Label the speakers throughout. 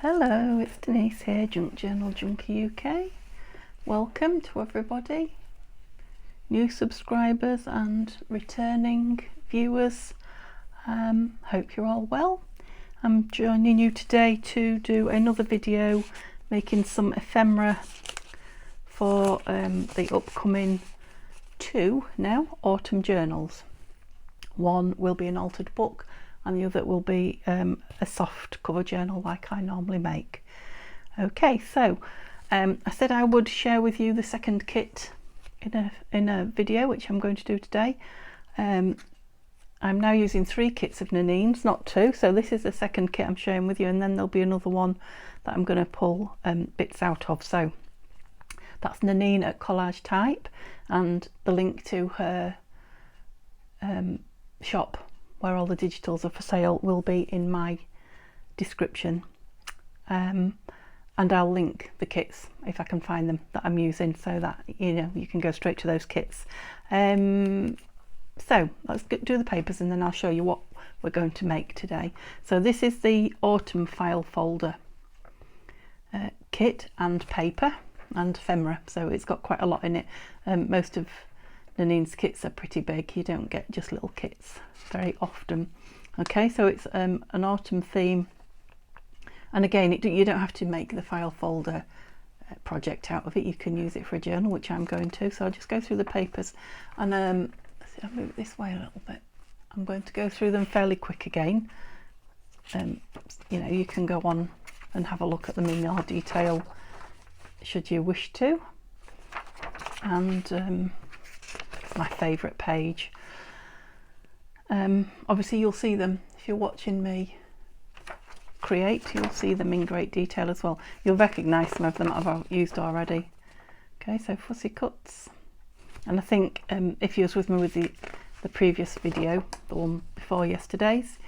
Speaker 1: Hello, it's Denise here, Junk Journal Junkie UK. Welcome to everybody, new subscribers and returning viewers. Hope you're all well. I'm joining you today to do another video making some ephemera for the upcoming two autumn journals. One will be an altered book and the other will be a soft cover journal like I normally make. Okay, so I said I would share with you the second kit in a video, which I'm going to do today. I'm now using 3 kits of Nanines, not 2, so this is the second kit I'm sharing with you, and then there'll be another one that I'm going to pull bits out of. So that's Nanine at Collage Type, and the link to her shop where all the digitals are for sale will be in my description, and I'll link the kits if I can find them that I'm using, so that you can go straight to those kits. So let's do the papers and then I'll show you what we're going to make today. So this is the autumn file folder kit and paper and ephemera, so it's got quite a lot in it. Most of Nanine's kits are pretty big, you don't get just little kits very often. Okay, so it's an autumn theme, and again you don't have to make the file folder project out of it, you can use it for a journal, which I'm going to. So I'll just go through the papers, and I'll move it this way a little bit. I'm going to go through them fairly quick again. You can go on and have a look at them in more detail should you wish to, and my favourite page. Obviously you'll see them if you're watching me create, you'll see them in great detail as well. You'll recognise some of them I've used already. Okay, so fussy cuts, and I think if you was with me with the previous video, the one before yesterday's,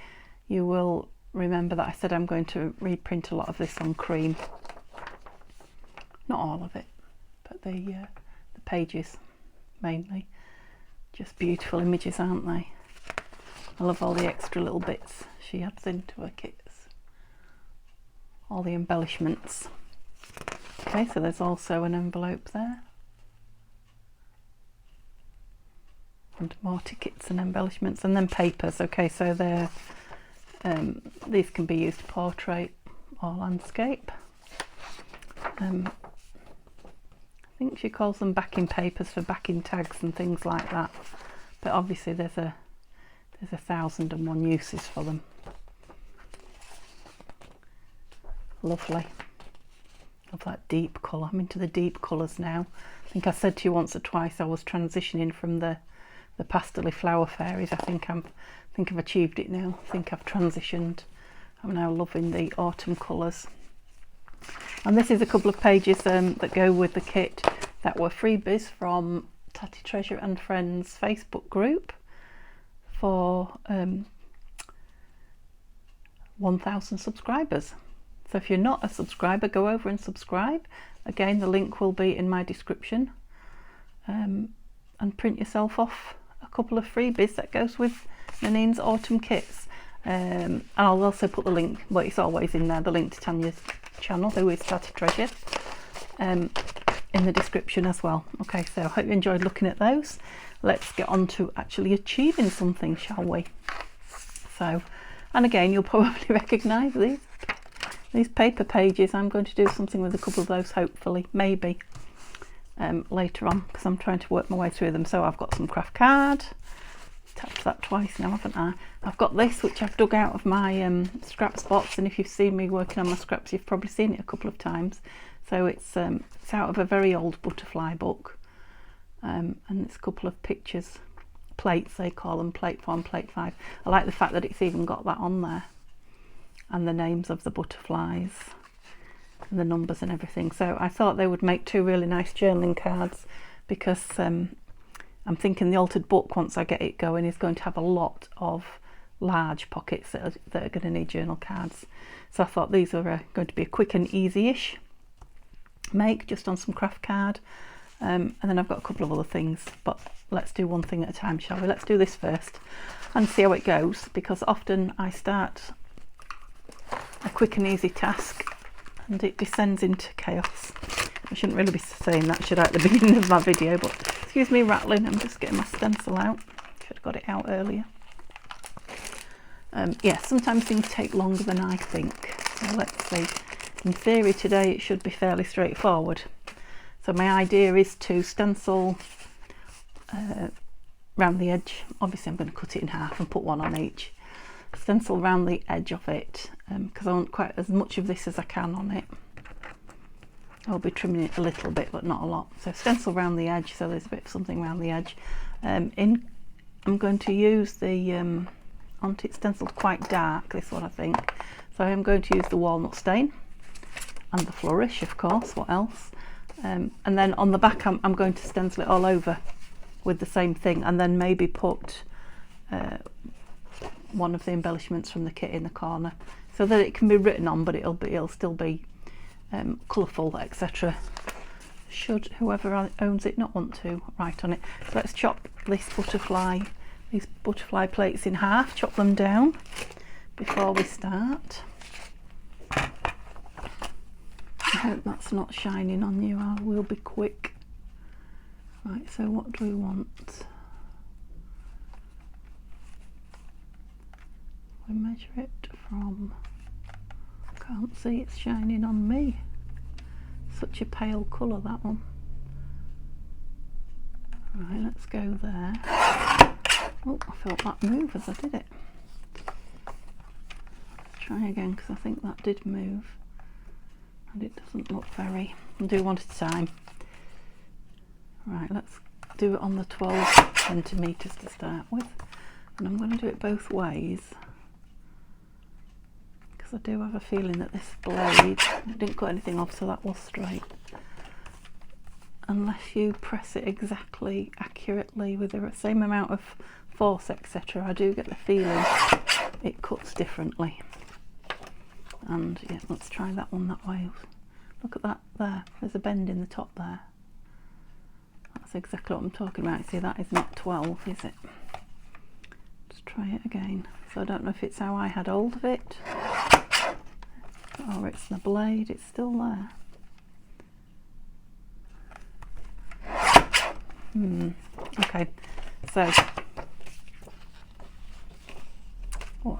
Speaker 1: you will remember that I said I'm going to reprint a lot of this on cream. Not all of it, but the pages mainly. Just beautiful images, aren't they? I love all the extra little bits she adds into her kits, all the embellishments. Okay, so there's also an envelope there, and more tickets and embellishments, and then papers. Okay, so they're these can be used portrait or landscape. I think she calls them backing papers for backing tags and things like that, but obviously there's 1,001 uses for them. Lovely. Love that deep colour. I'm into the deep colours now. I think I said to you once or twice I was transitioning from the pastel flower fairies. I think I've achieved it now. I think I've transitioned. I'm now loving the autumn colours. And this is a couple of pages that go with the kit that were freebies from Tatty Treasure and Friends Facebook group for 1,000 subscribers. So if you're not a subscriber, go over and subscribe. Again, the link will be in my description, and print yourself off a couple of freebies that goes with Nanine's autumn kits. And I'll also put the link, well, it's always in there, the link to Tanya's channel, who is Tatty Treasure, in the description as well. Okay, so I hope you enjoyed looking at those. Let's get on to actually achieving something, shall we? So, and again, you'll probably recognise these paper pages. I'm going to do something with a couple of those, hopefully, maybe later on, because I'm trying to work my way through them. So I've got some Kraft card. Tapped that twice now, haven't I? I've got this, which I've dug out of my scraps box, and if you've seen me working on my scraps, you've probably seen it a couple of times. So it's out of a very old butterfly book, and it's a couple of pictures, plates they call them, plate 4 and plate 5. I like the fact that it's even got that on there, and the names of the butterflies and the numbers and everything. So I thought they would make 2 really nice journaling cards, because I'm thinking the altered book, once I get it going, is going to have a lot of large pockets that are going to need journal cards. So I thought these are going to be a quick and easy-ish make, just on some Kraft card. And then I've got a couple of other things, but let's do one thing at a time, shall we? Let's do this first and see how it goes, because often I start a quick and easy task and it descends into chaos. I shouldn't really be saying that, should I, at the beginning of my video, but excuse me rattling, I'm just getting my stencil out. Should have got it out earlier. Yeah, sometimes things take longer than I think. So let's see. In theory today it should be fairly straightforward. So my idea is to stencil round the edge. Obviously I'm going to cut it in half and put one on each. Stencil round the edge of it because I want quite as much of this as I can on it. I'll be trimming it a little bit but not a lot. So stencil round the edge, so there's a bit of something around the edge. I'm going to use the it's stenciled quite dark, this one I think, so I'm going to use the walnut stain and the flourish, of course. What else? And then on the back I'm going to stencil it all over with the same thing, and then maybe put one of the embellishments from the kit in the corner so that it can be written on, but it'll still be colourful, etc. Should whoever owns it not want to write on it. So let's chop these butterfly plates in half, chop them down before we start. I hope that's not shining on you. I will be quick. Right, so what do we want? We measure it from, can't see it's shining on me. Such a pale colour, that one. Right, let's go there. Oh, I felt that move as I did it. Let's try again because I think that did move. And it doesn't look very. I'll do one at a time. Right, let's do it on the 12 centimetres to start with. And I'm going to do it both ways. Because I do have a feeling that this blade, I didn't cut anything off, so that was straight. Unless you press it exactly accurately with the same amount of force, etc., I do get the feeling it cuts differently. And yeah, let's try that one that way. Look at that there, there's a bend in the top there. That's exactly what I'm talking about. See, that is not 12, is it? Let's try it again. So I don't know if it's how I had hold of it or it's the blade. It's still there. Okay, so oh,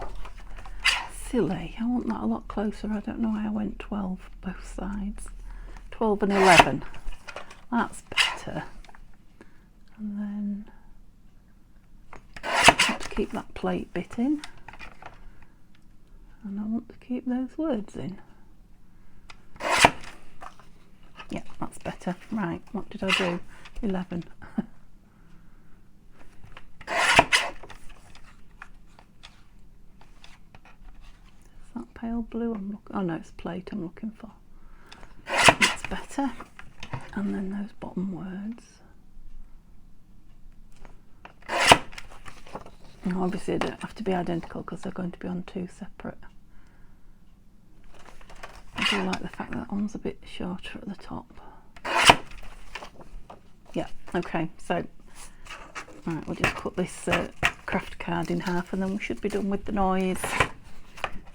Speaker 1: silly, I want that a lot closer. I don't know why I went 12 both sides. 12 and 11, that's better. And then I want to keep that plate bit in, and I want to keep those words in. Yeah, that's better. Right, what did I do? 11. Is that pale blue I'm looking? Oh no, it's plate I'm looking for. That's better. And then those bottom words. And obviously they don't have to be identical because they're going to be on two separate. I do like the fact that one's a bit shorter at the top. Yeah, okay, so right, we'll just cut this Kraft card in half and then we should be done with the noise.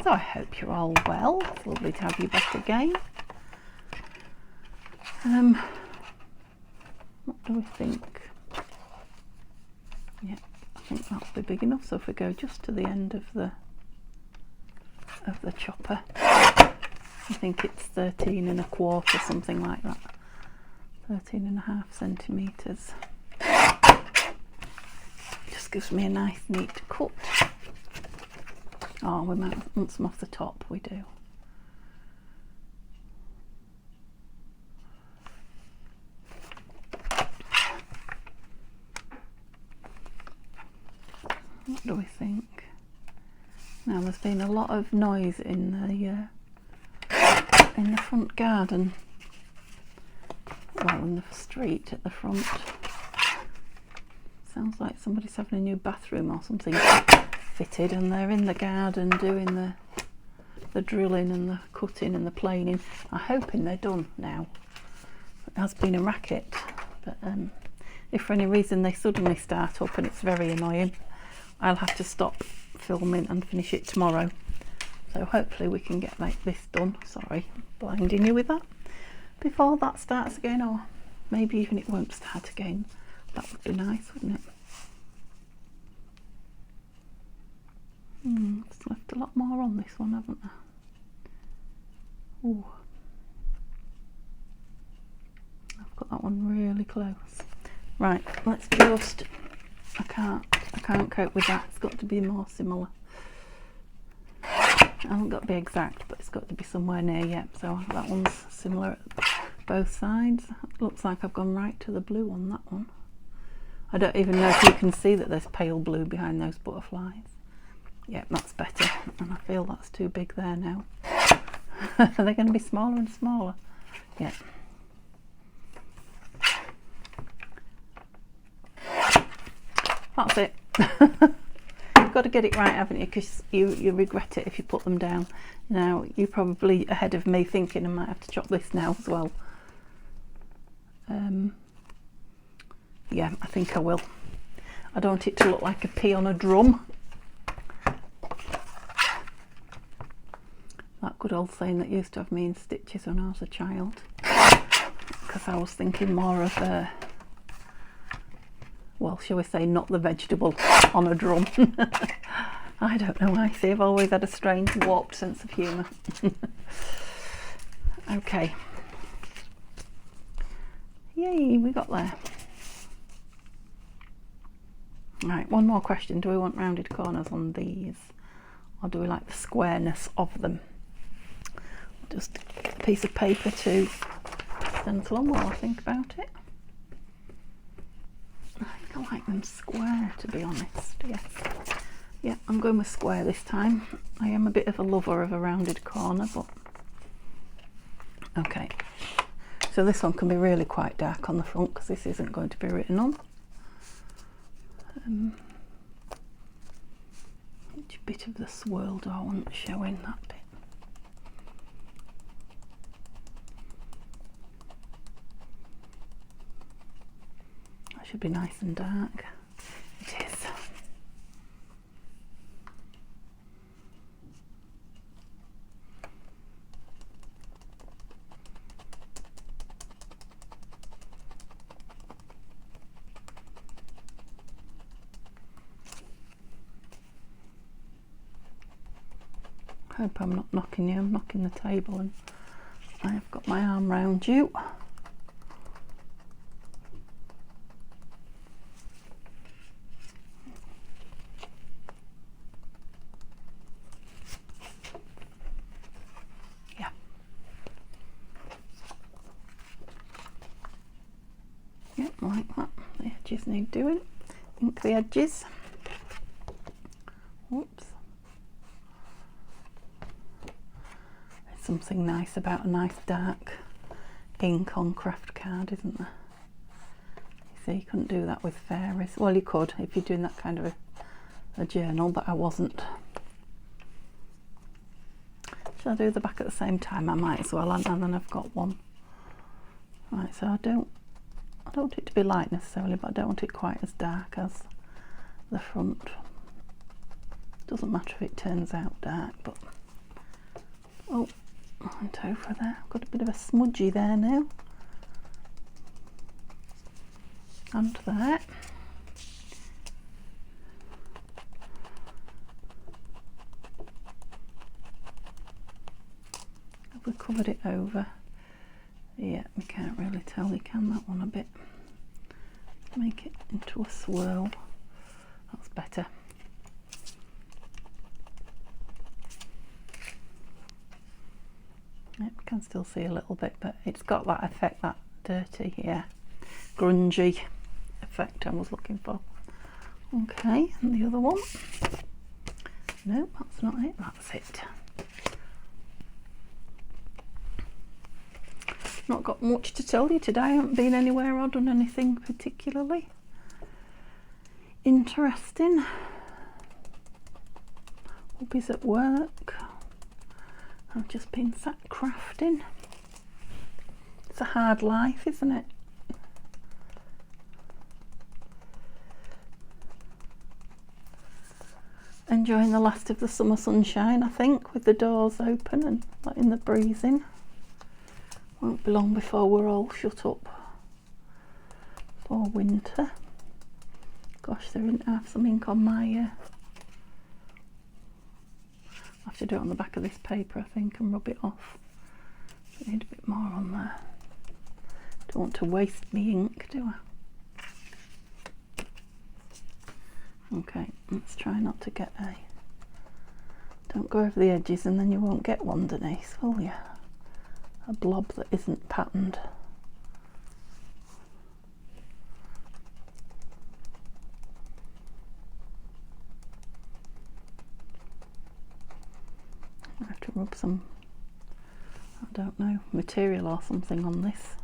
Speaker 1: So I hope you're all well. It's lovely to have you back again. What do we think? Yeah, I think that'll be big enough. So if we go just to the end of the chopper, I think it's 13 1/4, something like that. 13.5 centimetres. Just gives me a nice neat cut. Oh, we might want some off the top, we do. What do we think? Now there's been a lot of noise in the front garden. Well, in the street at the front. Sounds like somebody's having a new bathroom or something fitted, and they're in the garden doing the drilling and the cutting and the planing. I'm hoping they're done now. It has been a racket, but if for any reason they suddenly start up and it's very annoying, I'll have to stop filming and finish it tomorrow. So hopefully we can get like this done. Sorry, blinding you with that. Before that starts again, or maybe even it won't start again. That would be nice, wouldn't it? It's left a lot more on this one, haven't I? Ooh. I've got that one really close. Right, let's just, I can't cope with that. It's got to be more similar. I haven't got to be exact, but it's got to be somewhere near yet. So that one's similar at both sides. Looks like I've gone right to the blue on that one. I don't even know if you can see that there's pale blue behind those butterflies. Yep, that's better. And I feel that's too big there now. Are they going to be smaller and smaller? Yeah. That's it. You've got to get it right, haven't you? Because you regret it if you put them down. Now, you're probably ahead of me thinking I might have to chop this now as well. Yeah, I think I will. I don't want it to look like a pea on a drum. That good old saying that used to have me in stitches when I was a child. Because I was thinking more of a, well, shall we say, not the vegetable on a drum. I don't know, I see, I've always had a strange warped sense of humour. Okay. Yay, we got there. Right, one more question. Do we want rounded corners on these? Or do we like the squareness of them? Just get a piece of paper to stencil on while I think about it. I think I like them square, to be honest. Yes. Yeah, I'm going with square this time. I am a bit of a lover of a rounded corner, but okay. So this one can be really quite dark on the front because this isn't going to be written on. Each bit of the swirled I want showing that bit. That should be nice and dark. It is. Hope I'm not knocking you, I'm knocking the table and I have got my arm round you. Yeah. Yep, like that. The edges need doing. Ink the edges. Whoops. Something nice about a nice dark ink on Kraft card, isn't there? You see, you couldn't do that with fairies. Well, you could if you're doing that kind of a journal, but I wasn't. Shall I do the back at the same time? I might as well, and then I've got one. Right, so I don't want it to be light necessarily, but I don't want it quite as dark as the front. Doesn't matter if it turns out dark, but oh. And over there, I've got a bit of a smudgy there now, and there. Have we covered it over? Yeah, we can't really tell, you can, that one a bit. Make it into a swirl, that's better. Yep, can still see a little bit, but it's got that effect, that dirty, yeah, grungy effect I was looking for. Okay, and the other one. No, that's not it, that's it. Not got much to tell you today. I haven't been anywhere or done anything particularly interesting. Hobbies at work. I've just been sat crafting. It's a hard life, isn't it? enjoying the last of the summer sunshine, I think, with the doors open and letting the breeze in. Won't be long before we're all shut up for winter. Gosh, there isn't half some ink on my... I'll have to do it on the back of this paper, I think, and rub it off. I need a bit more on there. Don't want to waste me ink, do I? Okay, let's try not to get a... Don't go over the edges and then you won't get one, Denise, will you? A blob that isn't patterned. I have to rub some, I don't know, material or something on this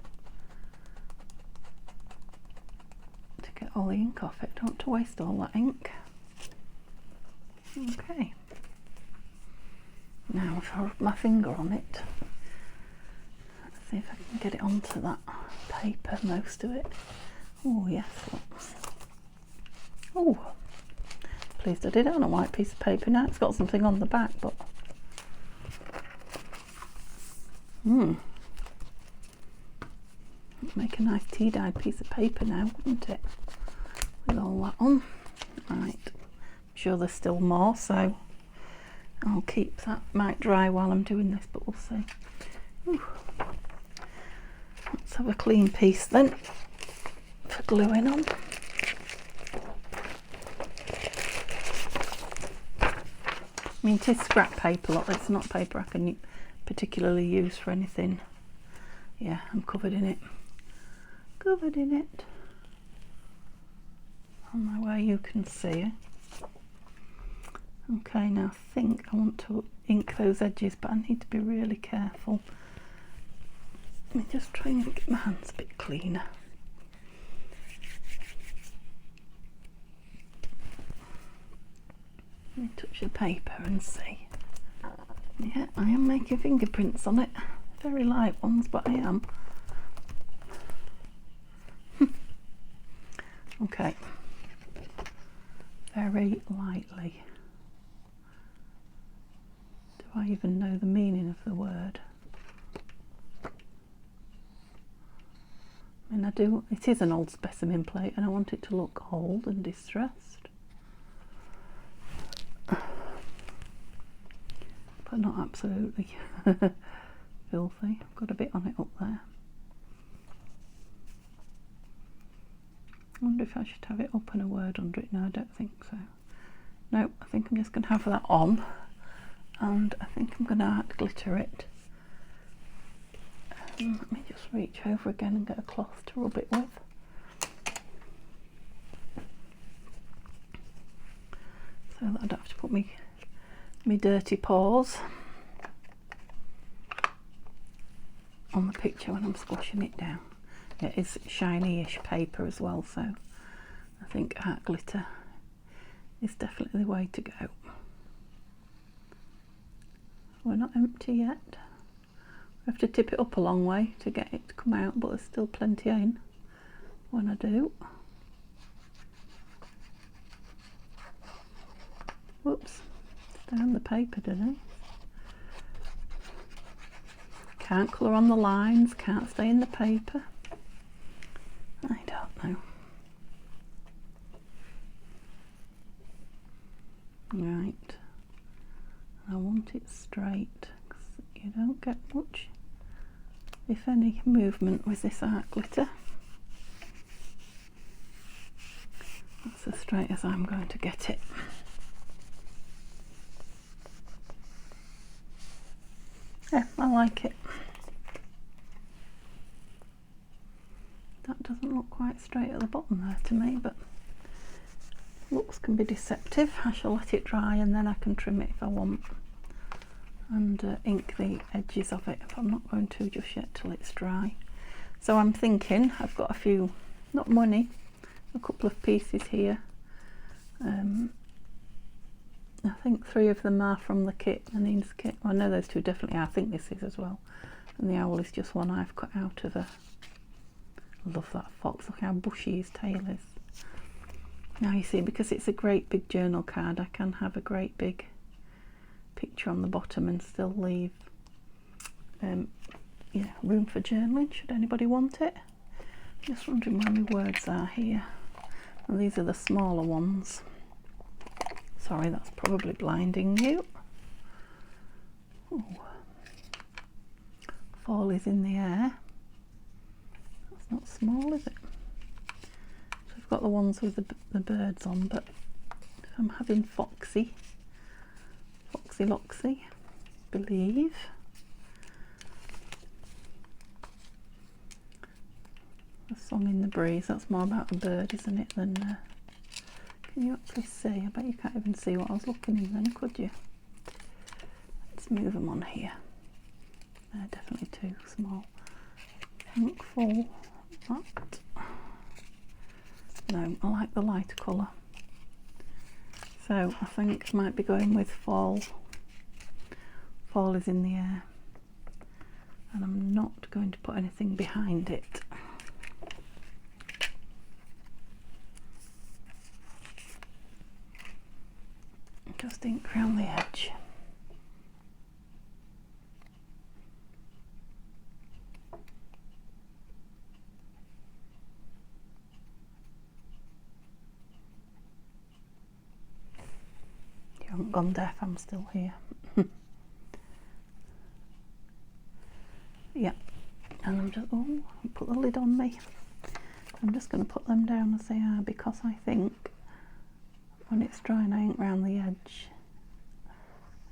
Speaker 1: to get all the ink off it. Don't want to waste all that ink. Okay. Now if I rub my finger on it, let's see if I can get it onto that paper, most of it. Oh yes, oh, pleased I did it on a white piece of paper. Now it's got something on the back, but make a nice tea-dyed piece of paper now, wouldn't it? With all that on. Right, I'm sure there's still more, so I'll keep that. Might dry while I'm doing this, but we'll see. Ooh. Let's have a clean piece then for gluing on. I mean, it is scrap paper, look, it's not paper I can particularly use for anything. Yeah, I'm covered in it. Covered in it. On my way you can see it. Okay, now I think I want to ink those edges, but I need to be really careful. Let me just try and get my hands a bit cleaner. Let me touch the paper and see. Yeah, I am making fingerprints on it. Very light ones, but I am. Okay. Very lightly. Do I even know the meaning of the word? I mean, I do. It is an old specimen plate and I want it to look old and distressed. But not absolutely filthy. I've got a bit on it up there. I wonder if I should have it up and a word under it. No, I don't think so. No, I think I'm just going to have that on, and I think I'm going to art glitter it. Let me just reach over again and get a cloth to rub it with. So that I don't have to put me dirty paws on the picture when I'm squashing it down. It is shiny-ish paper as well, so I think art glitter is definitely the way to go. We're not empty yet. We have to tip it up a long way to get it to come out, but there's still plenty in when I do. Whoops, it's down the paper, didn't it? Can't colour on the lines, can't stay in the paper. I don't know. Right, I want it straight because you don't get much, if any, movement with this art glitter. That's as straight as I'm going to get it. Yeah, I like it. That doesn't look quite straight at the bottom there to me, but looks can be deceptive. I shall let it dry and then I can trim it if I want, and ink the edges of it, if I'm not going to just yet till it's dry. So I'm thinking I've got a few, not many, a couple of pieces here. I think 3 of them are from the kit, the Nina's kit. Well, I know those 2 definitely are. I think this is as well. And the owl is just one I've cut out of a... I love that fox. Look how bushy his tail is. Now you see, because it's a great big journal card, I can have a great big picture on the bottom and still leave yeah, room for journaling should anybody want it. Just wondering where my words are here. And these are the smaller ones. Sorry, that's probably blinding you. Ooh. Fall is in the air. That's not small, is it? So I've got the ones with the birds on, but if I'm having Foxy Loxy, believe. A song in the breeze, that's more about a bird, isn't it, than can you actually see? I bet you can't even see what I was looking in then, could you? Let's move them on here. They're definitely too small. Thankful that. No, I like the lighter colour. So I think I might be going with fall. Fall is in the air. And I'm not going to put anything behind it. Just ink around the edge. You haven't gone deaf, I'm still here. Yeah, and I'm just, oh, put the lid on me. I'm just going to put them down as they are because I think when it's dry and I ink round the edge,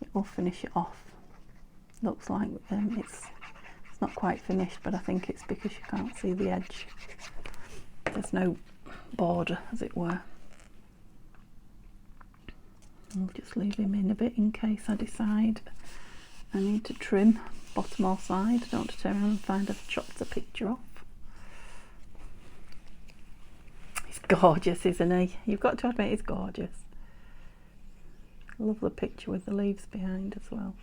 Speaker 1: it will finish it off. Looks like it's not quite finished, but I think it's because you can't see the edge. There's no border, as it were. I'll just leave him in a bit in case I decide I need to trim bottom or side. I don't want to turn around and find I've chopped the picture off. He's gorgeous, isn't he? You've got to admit he's gorgeous. I love the picture with the leaves behind as well.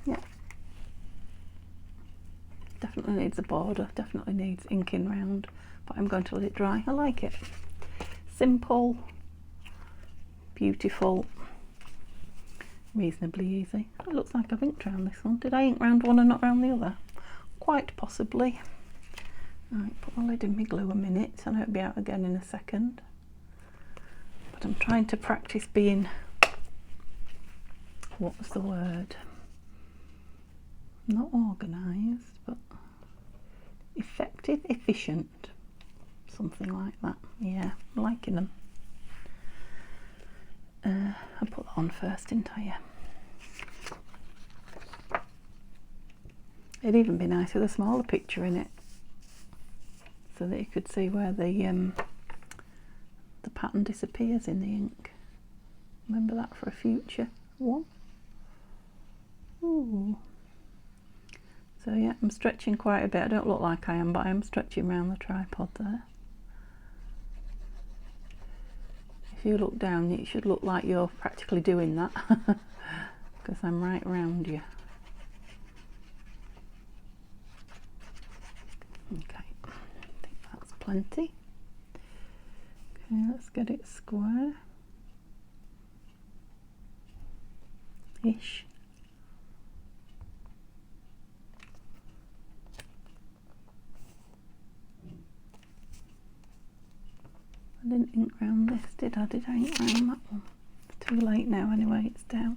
Speaker 1: Yeah. Definitely needs a border, definitely needs inking round, but I'm going to let it dry. I like it. Simple, beautiful, reasonably easy. It looks like I've inked round this one. Did I ink round one and not round the other? Quite possibly. Right, put the lid in my glue a minute. I know it'll be out again in a second. But I'm trying to practice being, what was the word? Not organised, but effective, efficient. Something like that. Yeah, I'm liking them. I put that on first, didn't I? Yeah. It'd even be nice with a smaller picture in it, so that you could see where the pattern disappears in the ink. Remember that for a future one. Ooh. So yeah, I'm stretching quite a bit. I don't look like I am, but I am stretching around the tripod there. If you look down, it should look like you're practically doing that, because I'm right around you. Okay, I think that's plenty. Okay, let's get it square-ish. I didn't ink round this, did I? Did I ink round that one? It's too late now anyway, it's down.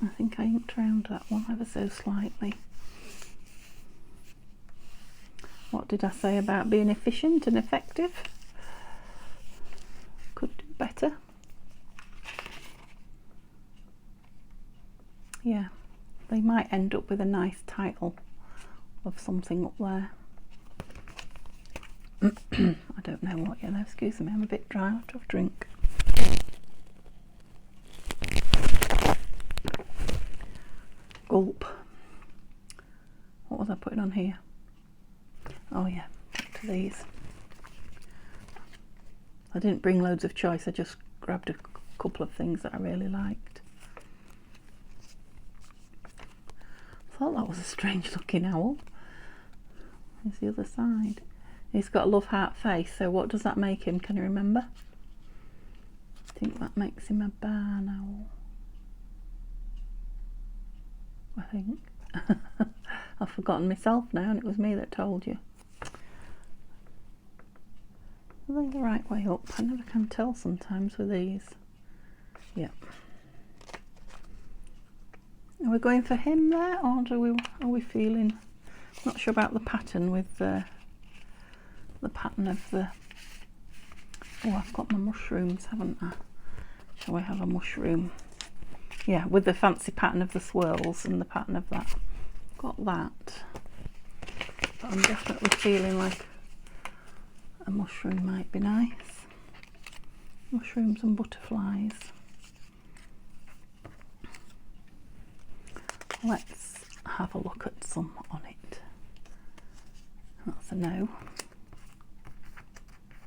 Speaker 1: I think I inked round that one ever so slightly. What did I say about being efficient and effective? Could do better. Yeah, they might end up with a nice title of something up there. I don't know what yet, excuse me, I'm a bit dry, I'll have to have a drink. Gulp. What was I putting on here? Oh yeah, back to these. I didn't bring loads of choice, I just grabbed a couple of things that I really liked. thought that was a strange looking owl. There's the other side. He's got a love heart face, so what does that make him? Can you remember? I think that makes him a barn owl. I think. I've forgotten myself now, and it was me that told you. Are they the right way up? I never can tell sometimes with these. Yep. Are we going for him there, or are we feeling? Not sure about the pattern with the pattern of the. Oh, I've got my mushrooms, haven't I? Shall we have a mushroom? Yeah, with the fancy pattern of the swirls and the pattern of that. Got that. But I'm definitely feeling like a mushroom might be nice. Mushrooms and butterflies. Let's have a look at some on it. That's a no.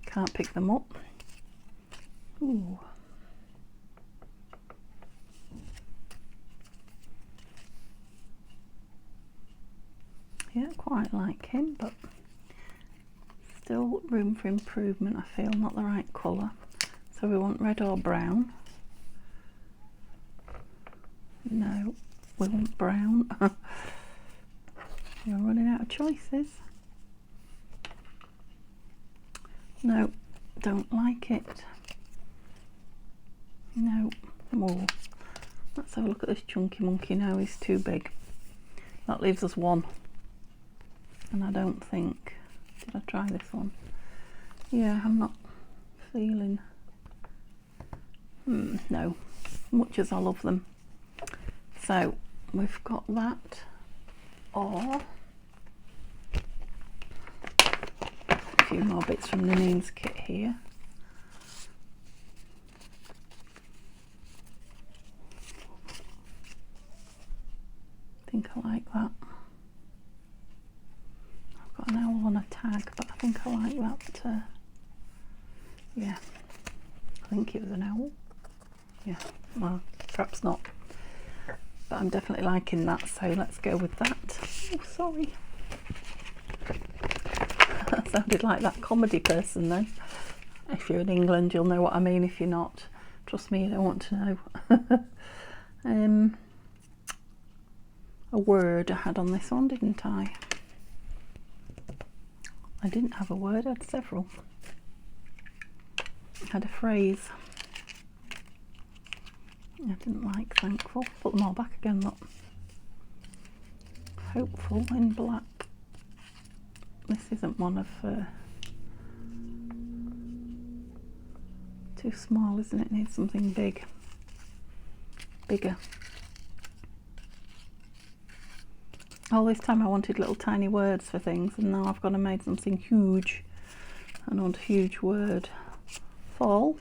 Speaker 1: Can't pick them up. Ooh. Yeah, quite like him, but still room for improvement, I feel. Not the right colour. So we want red or brown. No, we want brown. You're running out of choices. No, don't like it. No, more. Let's have a look at this chunky monkey now. He's too big. That leaves us one. And I don't think. Did I try this one? Yeah, I'm not feeling. No, much as I love them. So we've got that, or a few more bits from the Neens kit here. I think I like that. I've got an owl on a tag, but I think I like that. Yeah, I think it was an owl. Yeah, well, perhaps not. But I'm definitely liking that, so let's go with that. Oh, sorry. That sounded like that comedy person then. If you're in England, you'll know what I mean. If you're not, trust me, you don't want to know. A word I had on this one, didn't I? I didn't have a word, I had several. I had a phrase. I didn't like thankful. Put them all back again, look. Hopeful in black. This isn't one of too small, isn't it? Needs something big. Bigger. All this time I wanted little tiny words for things, and now I've gone and made something huge. I want a huge word. Fall.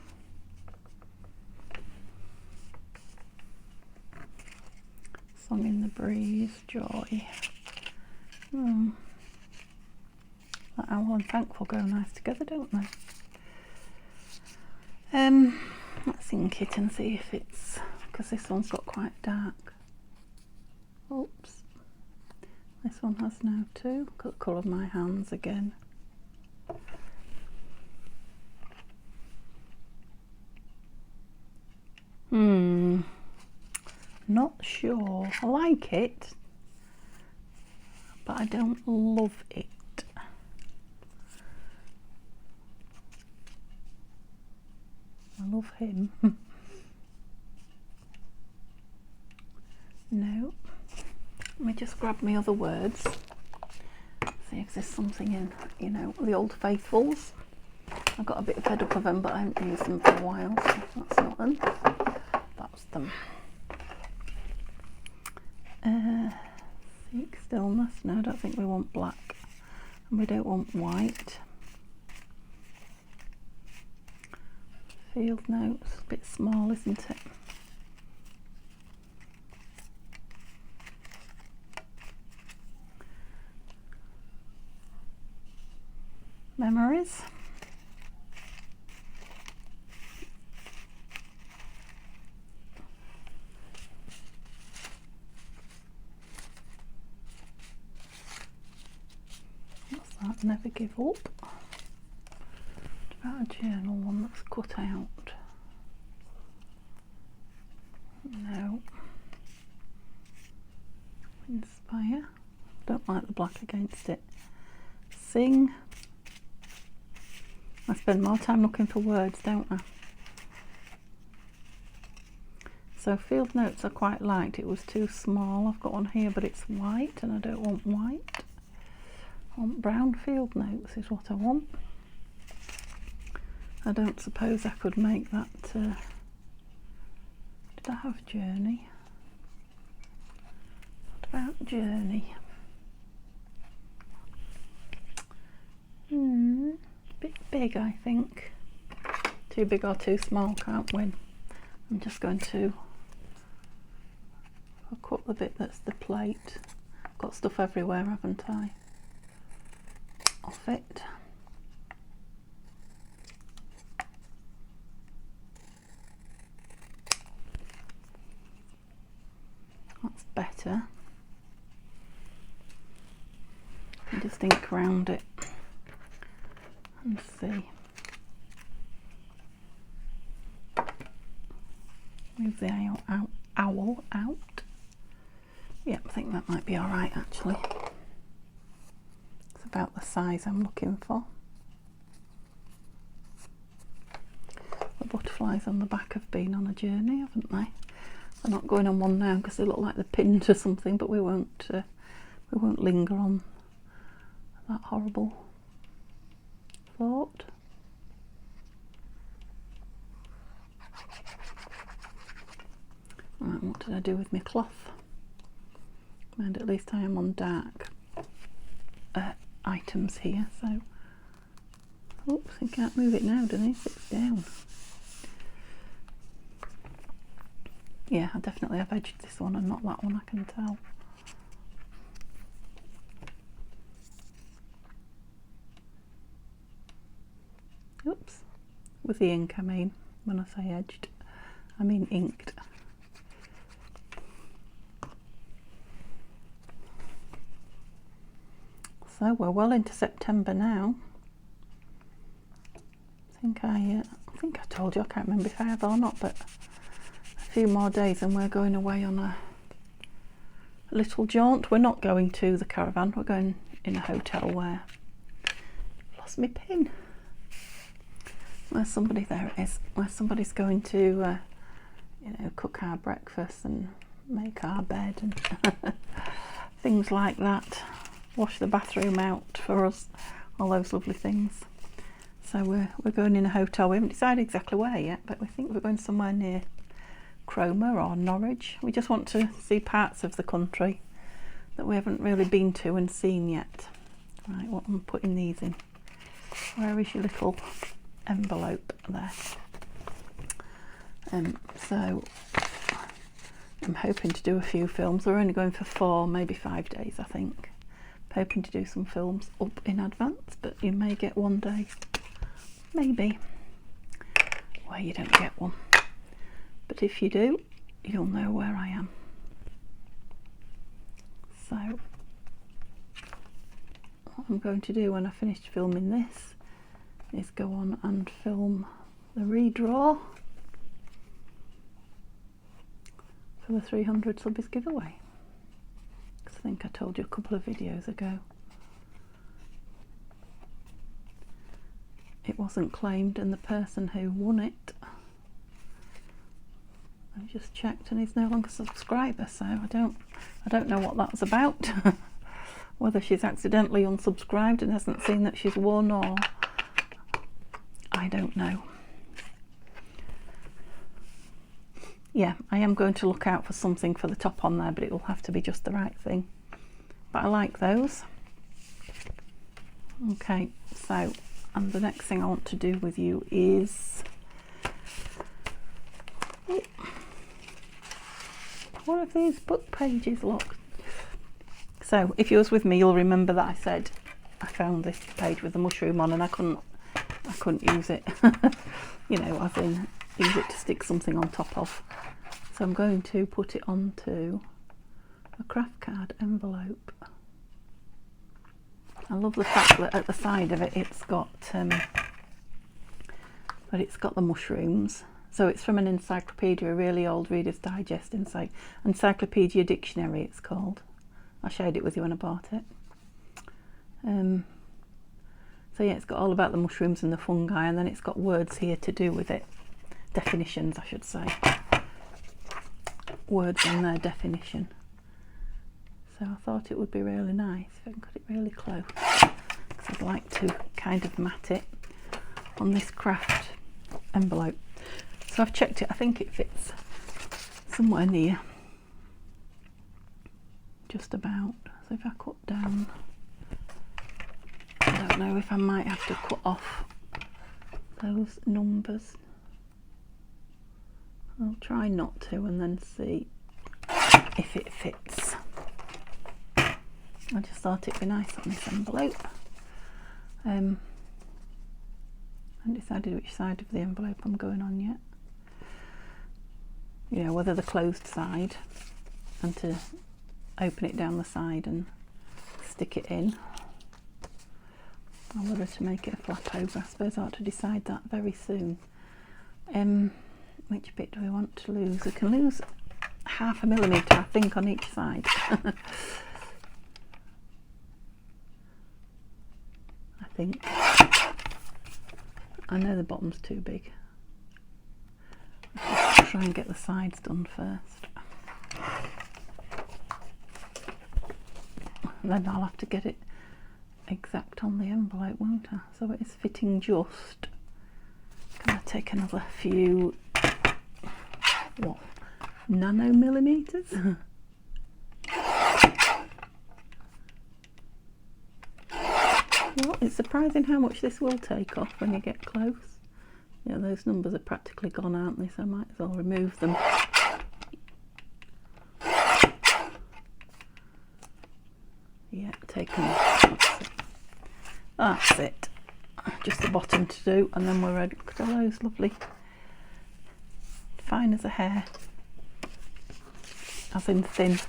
Speaker 1: Song in the breeze, joy. That owl and thankful go nice together, don't they? Let's ink it and see if it's, because this one's got quite dark. Oops. This one has now too. Look at the colour of my hands again. Not sure. I like it, but I don't love it. I love him. No. Let me just grab my other words. See if there's something in, you know, the old faithfuls. I got a bit fed up of them, but I haven't used them for a while, so that's not them. That's them. Seek stillness. No, I don't think we want black. And we don't want white. Field notes. A bit small, isn't it? Memories. that Never Give Up. It's about a journal one that's cut out. No. Inspire. Don't like the black against it. Sing. I spend more time looking for words, don't I? So field notes I quite liked. It was too small. I've got one here, but it's white and I don't want white. I want brown field notes is what I want. I don't suppose I could make that. Did I have Journey? What about Journey? Bit big, I think. Too big or too small, can't win. I'm just going to cut the bit that's the plate. I've got stuff everywhere, haven't I? Off it. That's better. And just ink around it and see. Move the owl out. Yeah, I think that might be alright actually. It's about the size I'm looking for. The butterflies on the back have been on a journey, haven't they? They're not going on one now because they look like they're pinned to something, but we won't linger on that horrible thought. Right, what did I do with my cloth? And at least I am on dark items here, so oops, I can't move it now, do I? It's down. Yeah, I definitely have edged this one and not that one, I can tell. Oops, with the ink I mean, when I say edged, I mean inked. So we're well into September now. I think I told you, I can't remember if I have or not, but a few more days and we're going away on a little jaunt. We're not going to the caravan, we're going in a hotel where I've lost my pin. Where's somebody? There it is. Where somebody's going to you know, cook our breakfast and make our bed and things like that. Wash the bathroom out for us, all those lovely things. So we're going in a hotel. We haven't decided exactly where yet, but we think we're going somewhere near Cromer or Norwich. We just want to see parts of the country that we haven't really been to and seen yet. Right, what I'm putting these in. Where is your little envelope there? So I'm hoping to do a few films. We're only going for 4, maybe 5 days, I think. Hoping to do some films up in advance, but you may get one day, maybe, where you don't get one. But if you do, you'll know where I am. So what I'm going to do when I finish filming this is go on and film the redraw for the 300 subbies giveaway. I think I told you a couple of videos ago. It wasn't claimed and the person who won it, I just checked, and he's no longer a subscriber, so I don't know what that's about. Whether she's accidentally unsubscribed and hasn't seen that she's won, or I don't know. Yeah, I am going to look out for something for the top on there, but it will have to be just the right thing. But I like those. Okay, so, and the next thing I want to do with you is, what have these book pages look? So if you was with me, you'll remember that I said I found this page with the mushroom on and I couldn't use it. You know, as in use it to stick something on top of. So I'm going to put it onto a Kraft card envelope. I love the fact that at the side of it it's got the mushrooms. So it's from an encyclopedia, a really old Reader's Digest Encyclopedia Dictionary it's called. I shared it with you when I bought it. So yeah, it's got all about the mushrooms and the fungi, and then it's got words here to do with it. Definitions, I should say. Words and their definition. So I thought it would be really nice if I can cut it really close, because I'd like to kind of mat it on this Kraft envelope. So I've checked it, I think it fits somewhere near, just about. So if I cut down, I don't know if I might have to cut off those numbers. I'll try not to and then see if it fits. I just thought it'd be nice on this envelope. I haven't decided which side of the envelope I'm going on yet. You know, whether the closed side and to open it down the side and stick it in, or whether to make it a flap over. I suppose I ought to decide that very soon. Which bit do we want to lose? We can lose 0.5 millimetre, I think, on each side. I think. I know the bottom's too big. Let's try and get the sides done first. And then I'll have to get it exact on the envelope, won't I? So it is fitting just. Can I take another few, what, nanomillimeters? Well, it's surprising how much this will take off when you get close. Yeah, those numbers are practically gone, aren't they? So I might as well remove them. Yeah, take them off. That's it. Just the bottom to do, and then we're ready. Look at those, lovely. Fine as a hair. As in thin.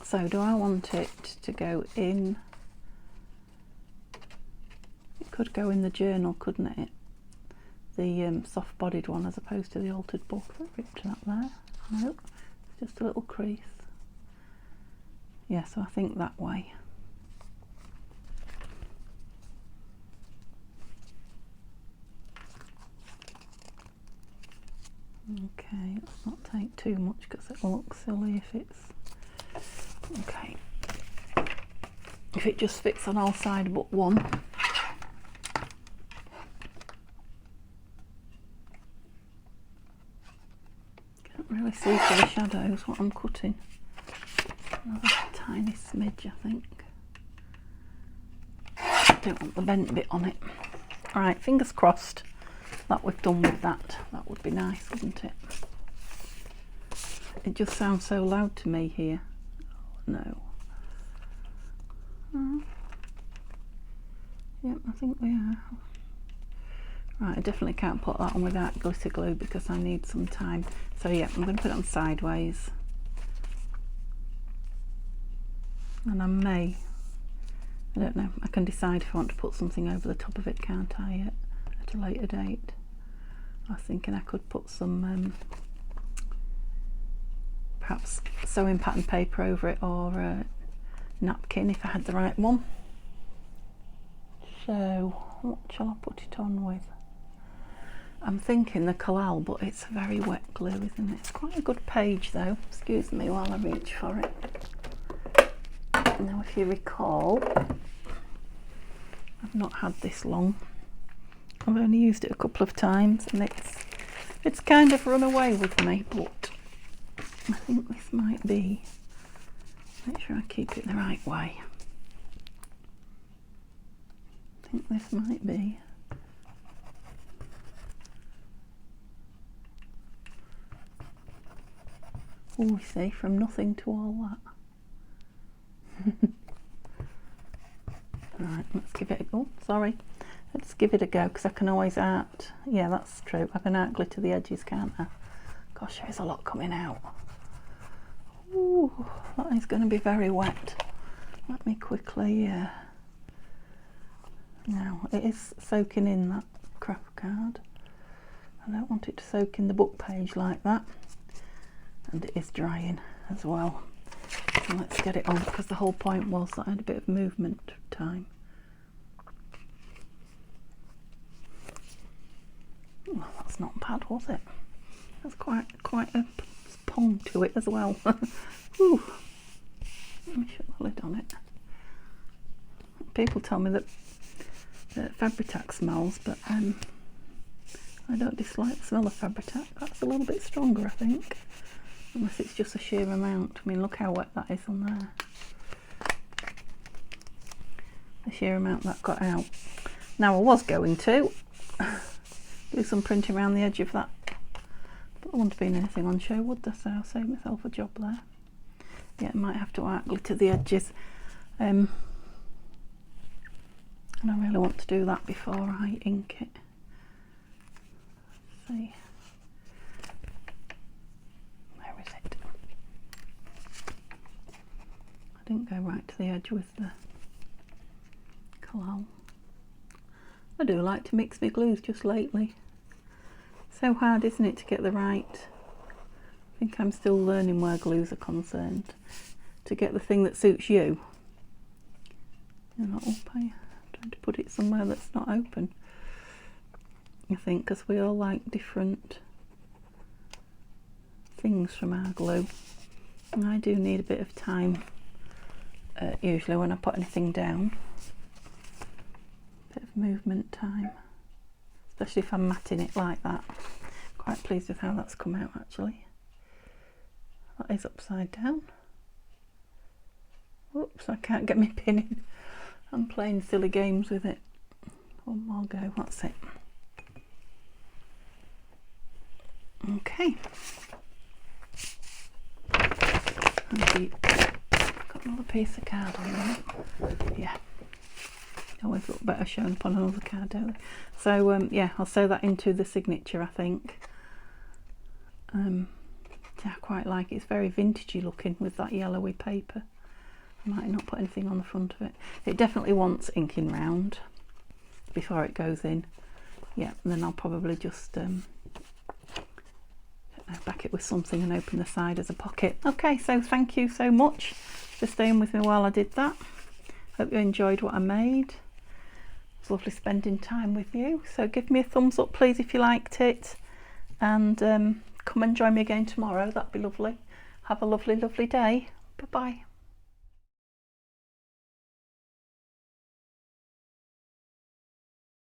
Speaker 1: So do I want it to go in? It could go in the journal, couldn't it? The soft bodied one as opposed to the altered book. That ripped that there. Nope, it's just a little crease. Yeah, so I think that way. Okay, let's not take too much because it will look silly if it's... Okay, if it just fits on all sides but one. Can't really see for the shadows what I'm cutting. Another tiny smidge, I think. Don't want the bent bit on it. Alright, fingers crossed that we've done with that. That would be nice, wouldn't it? It just sounds so loud to me here. No. Yep, I think we are. Right, I definitely can't put that on without glitter glue because I need some time. So yeah, I'm going to put it on sideways. And I may, I don't know, I can decide if I want to put something over the top of it, can't I, at a later date. I was thinking I could put some perhaps sewing pattern paper over it, or a napkin if I had the right one. So what shall I put it on with? I'm thinking the Collal, but it's very wet glue, isn't it? It's quite a good page though. Excuse me while I reach for it. Now if you recall, I've not had this long. I've only used it a couple of times and it's kind of run away with me, but I think this might be, make sure I keep it the right way. I think this might be. Oh, you see, from nothing to all that. Right, let's give it a go. Sorry, let's give it a go because I can always art. Yeah, that's true. I can art glitter the edges, can't I? Gosh, there's a lot coming out. Ooh, that is going to be very wet. let me quickly, now it is soaking in that Kraft card. I don't want it to soak in the book page like that, and it is drying as well. So let's get it on, because the whole point was that I had a bit of movement time. Well, that's not bad, was it? That's quite a pong to it as well. Ooh. Let me shut the lid on it. People tell me that Fabri-Tac smells, but I don't dislike the smell of Fabri-Tac. That's a little bit stronger, I think, unless it's just a sheer amount. I mean, look how wet that is on there. The sheer amount that got out. Now I was going to do some printing around the edge of that, but there wouldn't have been anything on show, would there? So I'll save myself a job there. Yeah, I might have to art glitter the edges, and I really want to do that before I ink it. Let's see, where is it? I didn't go right to the edge with the collal. I do like to mix my glues just lately. So hard, isn't it, to get the right. I think I'm still learning where glues are concerned. To get the thing that suits you. You're not up, are you? Trying to put it somewhere that's not open. I think, because we all like different things from our glue. And I do need a bit of time, usually when I put anything down. Bit of movement time. Especially if I'm matting it like that. Quite pleased with how that's come out, actually. That is upside down. Oops, I can't get my pin in. I'm playing silly games with it. One more go, that's it. Okay. Got another piece of card on there. Yeah. Always look better showing up on another card, don't they? So yeah, I'll sew that into the signature, I think. Yeah, I quite like it. It's very vintagey looking with that yellowy paper. I might not put anything on the front of it. It definitely wants inking round before it goes in. Yeah, and then I'll probably just back it with something and open the side as a pocket. Okay, so thank you so much for staying with me while I did that. Hope you enjoyed what I made. It's lovely spending time with you. So give me a thumbs up, please, if you liked it. And come and join me again tomorrow. That'd be lovely. Have a lovely, lovely day. Bye-bye.